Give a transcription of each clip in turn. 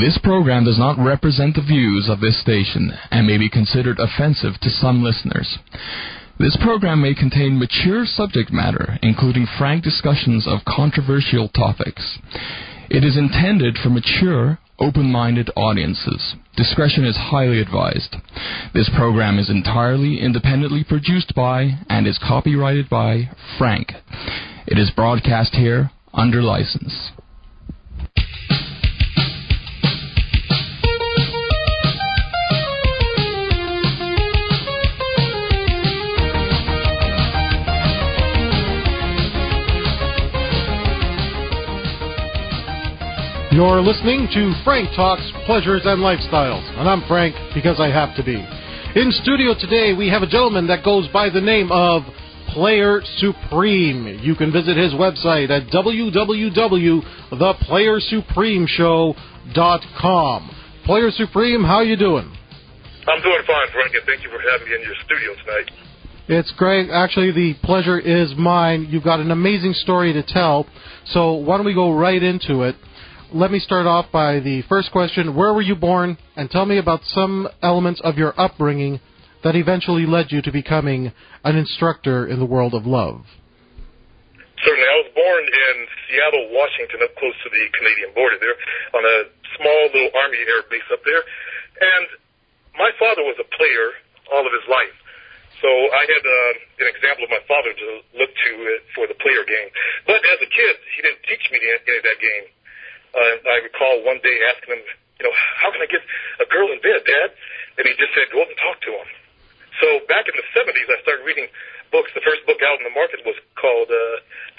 This program does not represent the views of this station and may be considered offensive to some listeners. This program may contain mature subject matter, including frank discussions of controversial topics. It is intended for mature, open-minded audiences. Discretion is highly advised. This program is entirely independently produced by and is copyrighted by Frank. It is broadcast here under license. You're listening to Frank Talks Pleasures and Lifestyles, and I'm Frank because I have to be. In studio today, we have a gentleman that goes by the name of Player Supreme. You can visit his website at www.theplayersupremeshow.com. Player Supreme, how you doing? I'm doing fine, Frank, and thank you for having me in your studio tonight. It's great. Actually, the pleasure is mine. You've got an amazing story to tell, so why don't we go right into it? Let me start off by the first question. Where were you born? And tell me about some elements of your upbringing that eventually led you to becoming an instructor in the world of love. Certainly. I was born in Seattle, Washington, up close to the Canadian border there, on a small little Army air base up there. And my father was a player all of his life. So I had an example of my father to look to for the player game. But as a kid, he didn't teach me any of that game. I recall one day asking him, how can I get a girl in bed, Dad? And he just said, go up and talk to him. So back in the 70s, I started reading books. The first book out in the market was called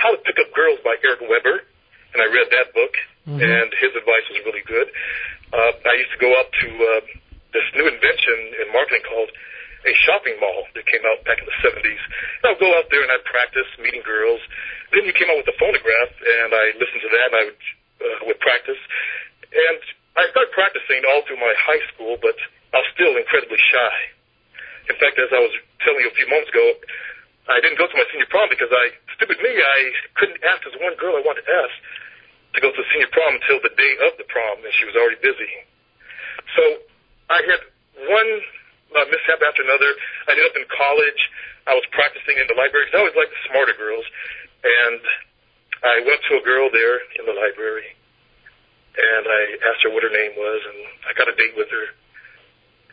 How to Pick Up Girls by Eric Weber. And I read that book, and his advice was really good. I used to go up to this new invention in marketing called a shopping mall that came out back in the 70s. And I would go out there and I'd practice meeting girls. Then you came out with the phonograph, and I listened to that, and I would practice. And I started practicing all through my high school, but I was still incredibly shy. In fact, as I was telling you a few moments ago, I didn't go to my senior prom because I couldn't ask this one girl I wanted to ask to go to the senior prom until the day of the prom, and she was already busy. So I had one mishap after another. I ended up in college. I was practicing in the library because I always liked the smarter girls. And I went to a girl there in the library, and I asked her what her name was, and I got a date with her.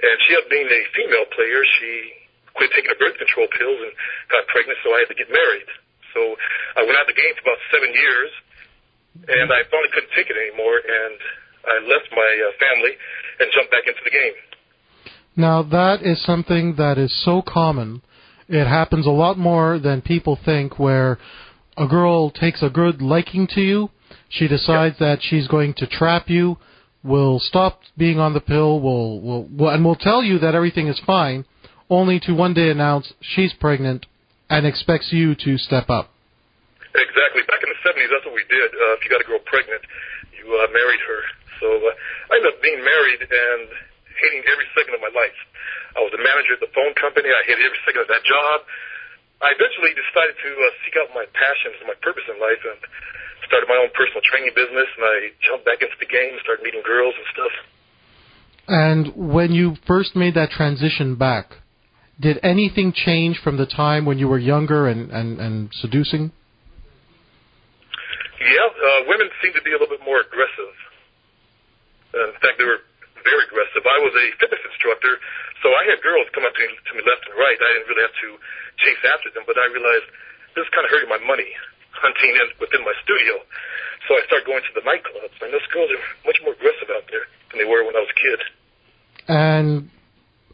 And she ended up being a female player. She quit taking her birth control pills and got pregnant, so I had to get married. So I went out of the game for about 7 years, and I finally couldn't take it anymore, and I left my family and jumped back into the game. Now, that is something that is so common. It happens a lot more than people think, where a girl takes a good liking to you, she decides that she's going to trap you, will stop being on the pill, and will tell you that everything is fine, only to one day announce she's pregnant and expects you to step up. Exactly. Back in the 70s, that's what we did. If you got a girl pregnant, you married her. So I ended up being married and hating every second of my life. I was a manager at the phone company. I hated every second of that job. I eventually decided to seek out my passions and my purpose in life, and started my own personal training business, and I jumped back into the game, started meeting girls and stuff. And when you first made that transition back, did anything change from the time when you were younger and seducing? Yeah, women seem to be a little bit more aggressive. In fact, they were very aggressive. I was a fitness instructor, so I had girls come up to me left and right. I didn't really have to chase after them, but I realized this is kind of hurting my money, hunting within my studio. So I started going to the nightclubs, and those girls are much more aggressive out there than they were when I was a kid. And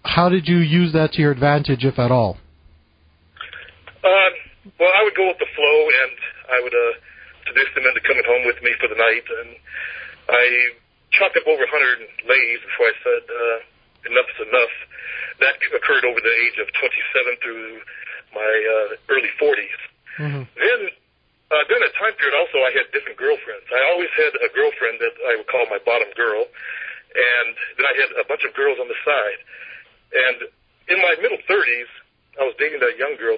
how did you use that to your advantage, if at all? Well, I would go with the flow, and I would seduce them into coming home with me for the night, and I chopped up over 100 ladies before I said, enough is enough. That occurred over the age of 27 through my early 40s. Then, during that time period, also, I had different girlfriends. I always had a girlfriend that I would call my bottom girl, and then I had a bunch of girls on the side. And in my middle 30s, I was dating a young girl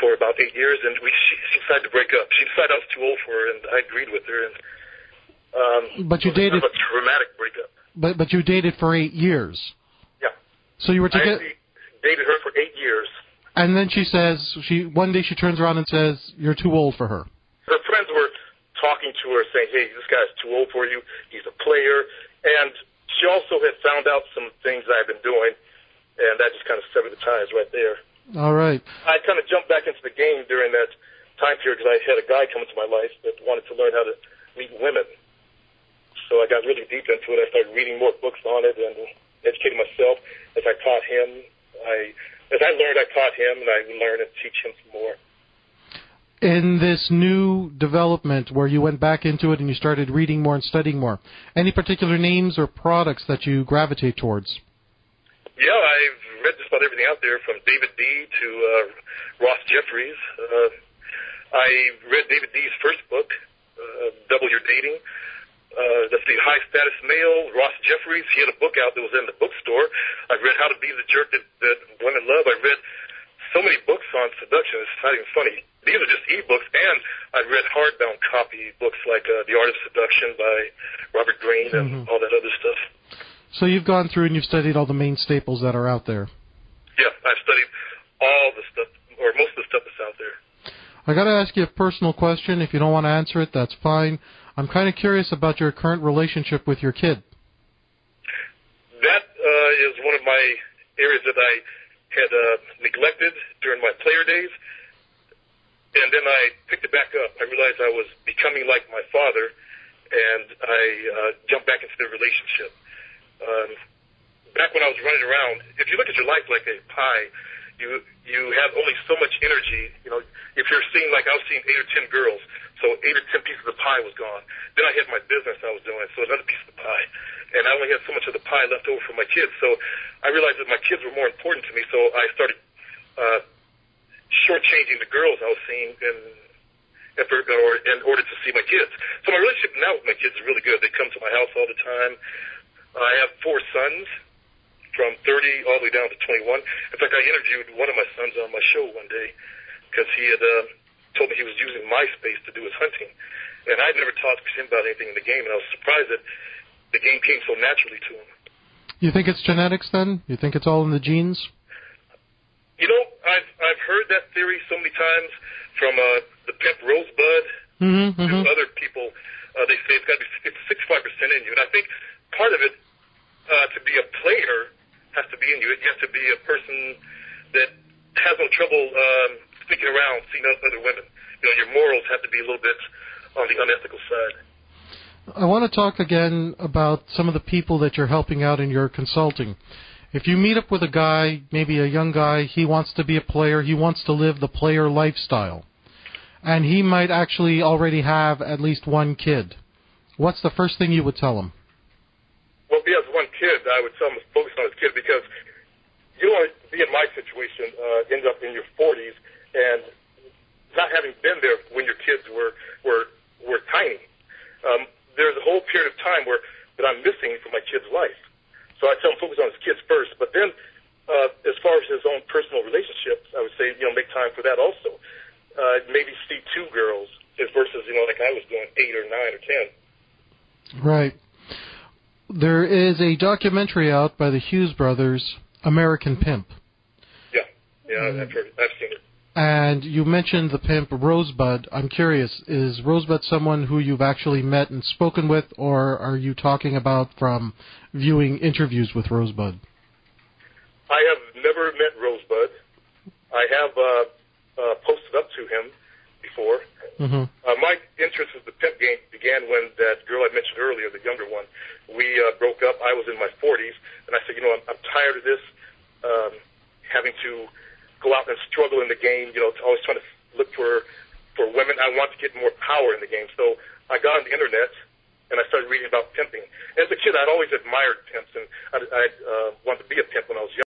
for about 8 years, and she decided to break up. She decided I was too old for her, and I agreed with her. And but you dated kind of a dramatic breakup. But you dated for 8 years. Yeah. So you were I together. actually dated her for 8 years. And then she says, one day she turns around and says, you're too old for her. Her friends were talking to her, saying, hey, this guy's too old for you. He's a player. And she also had found out some things I've been doing, and that just kind of severed the ties right there. All right. I kind of jumped back into the game during that time period because I had a guy come into my life that wanted to learn how to meet women. So I got really deep into it. I started reading more books on it and educating myself as I taught him. As I learned, I taught him, and I learned and teach him some more. In this new development where you went back into it and you started reading more and studying more, any particular names or products that you gravitate towards? Yeah, I've read just about everything out there, from David D. to Ross Jeffries. I read David D.'s first book, Double Your Dating. Let's see, High Status Male, Ross Jeffries. He had a book out that was in the bookstore. I've read How to Be the Jerk that Women Love. I've read so many books on seduction. It's not even funny. These are just e-books, and I've read hardbound copy books like The Art of Seduction by Robert Greene and all that other stuff. So you've gone through and you've studied all the main staples that are out there. Yeah, I've studied all the stuff, or most of the stuff that's out there. I got to ask you a personal question. If you don't want to answer it, that's fine. I'm kind of curious about your current relationship with your kid. That is one of my areas that I had neglected during my player days, and then I picked it back up. I realized I was becoming like my father, and I jumped back into the relationship. Back when I was running around, if you look at your life like a pie, you have only so much energy. You know, if you're seeing, like I was seeing 8 or 10 girls, so 8 or 10 pieces of the pie was gone. Then I had my business I was doing, so another piece of the pie. And I only had so much of the pie left over for my kids. So I realized that my kids were more important to me, so I started shortchanging the girls I was seeing in order to see my kids. So my relationship now with my kids is really good. They come to my house all the time. I have 4 sons, from 30 all the way down to 21. In fact, I interviewed one of my sons on my show one day because he had told me he was using MySpace to do his hunting. And I'd never talked to him about anything in the game, and I was surprised that the game came so naturally to him. You think it's genetics then? You think it's all in the genes? You know, I've heard that theory so many times from the pimp Rosebud to other people. They say it's got to be 65% in you. And I think part of it, to be a player, has to be in you. You have to be a person that has no trouble sticking around, seeing other women. You know, your morals have to be a little bit on the unethical side. I want to talk again about some of the people that you're helping out in your consulting. If you meet up with a guy, maybe a young guy, he wants to be a player, he wants to live the player lifestyle, and he might actually already have at least one kid, what's the first thing you would tell him? Well, if he has one kid, I would tell him to focus on his kid, because you don't want to be in my situation, end up in your 40s and not having been there when your kids were tiny. There's a whole period of time that I'm missing from my kid's life. So I tell him focus on his kids first. But then, as far as his own personal relationships, I would say, make time for that also. Maybe see 2 girls versus, like I was doing 8 or 9 or 10. Right. There is a documentary out by the Hughes brothers, American Pimp. Yeah, I've seen it. And you mentioned the pimp Rosebud. I'm curious, is Rosebud someone who you've actually met and spoken with, or are you talking about from viewing interviews with Rosebud? I have never met Rosebud. I have posted up to him before. My interest in the pimp game began when that girl I mentioned earlier, the younger one, we broke up. I was in my 40s, and I said, I'm tired of this, having to go out and struggle in the game, always trying to look for women. I want to get more power in the game. So I got on the internet, and I started reading about pimping. As a kid, I'd always admired pimps, and I wanted to be a pimp when I was young.